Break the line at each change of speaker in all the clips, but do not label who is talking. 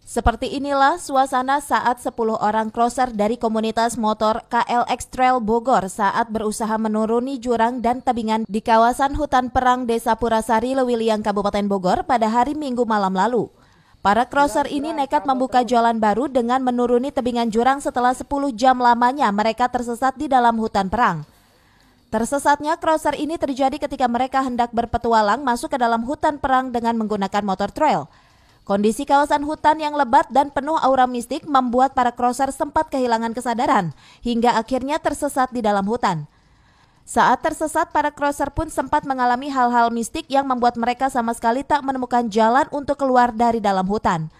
Seperti inilah suasana saat 10 orang crosser dari komunitas motor KLX Trail Bogor saat berusaha menuruni jurang dan tebingan di kawasan hutan perang Desa Purasari, Lewiliang, Kabupaten Bogor pada hari Minggu malam lalu. Para crosser ini nekat membuka jalan baru dengan menuruni tebingan jurang setelah 10 jam lamanya mereka tersesat di dalam hutan perang. Tersesatnya crosser ini terjadi ketika mereka hendak berpetualang masuk ke dalam hutan perang dengan menggunakan motor trail. Kondisi kawasan hutan yang lebat dan penuh aura mistik membuat para crosser sempat kehilangan kesadaran hingga akhirnya tersesat di dalam hutan. Saat tersesat, para crosser pun sempat mengalami hal-hal mistik yang membuat mereka sama sekali tak menemukan jalan untuk keluar dari dalam hutan.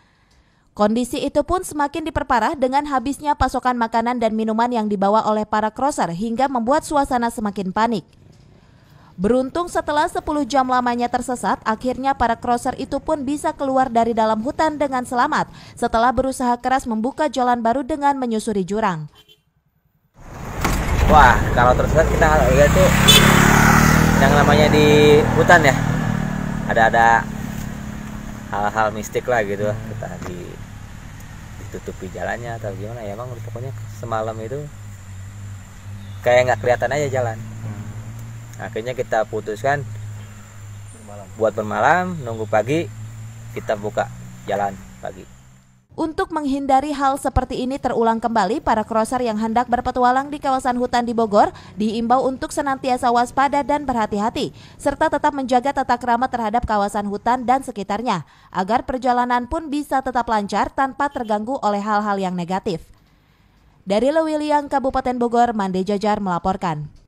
Kondisi itu pun semakin diperparah dengan habisnya pasokan makanan dan minuman yang dibawa oleh para crosser hingga membuat suasana semakin panik. Beruntung setelah 10 jam lamanya tersesat, akhirnya para crosser itu pun bisa keluar dari dalam hutan dengan selamat setelah berusaha keras membuka jalan baru dengan menyusuri jurang.
Wah, kalau tersesat kita lihat tuh yang namanya di hutan ya, ada hal-hal mistik lah gitu, kita ditutupi jalannya atau gimana ya, emang pokoknya semalam itu kayak nggak kelihatan aja jalan. Akhirnya kita putuskan buat bermalam, nunggu pagi kita buka jalan pagi.
Untuk menghindari hal seperti ini terulang kembali, para crosser yang hendak berpetualang di kawasan hutan di Bogor diimbau untuk senantiasa waspada dan berhati-hati, serta tetap menjaga tata krama terhadap kawasan hutan dan sekitarnya, agar perjalanan pun bisa tetap lancar tanpa terganggu oleh hal-hal yang negatif. Dari Lewiliang, Kabupaten Bogor, Mande Jajar melaporkan.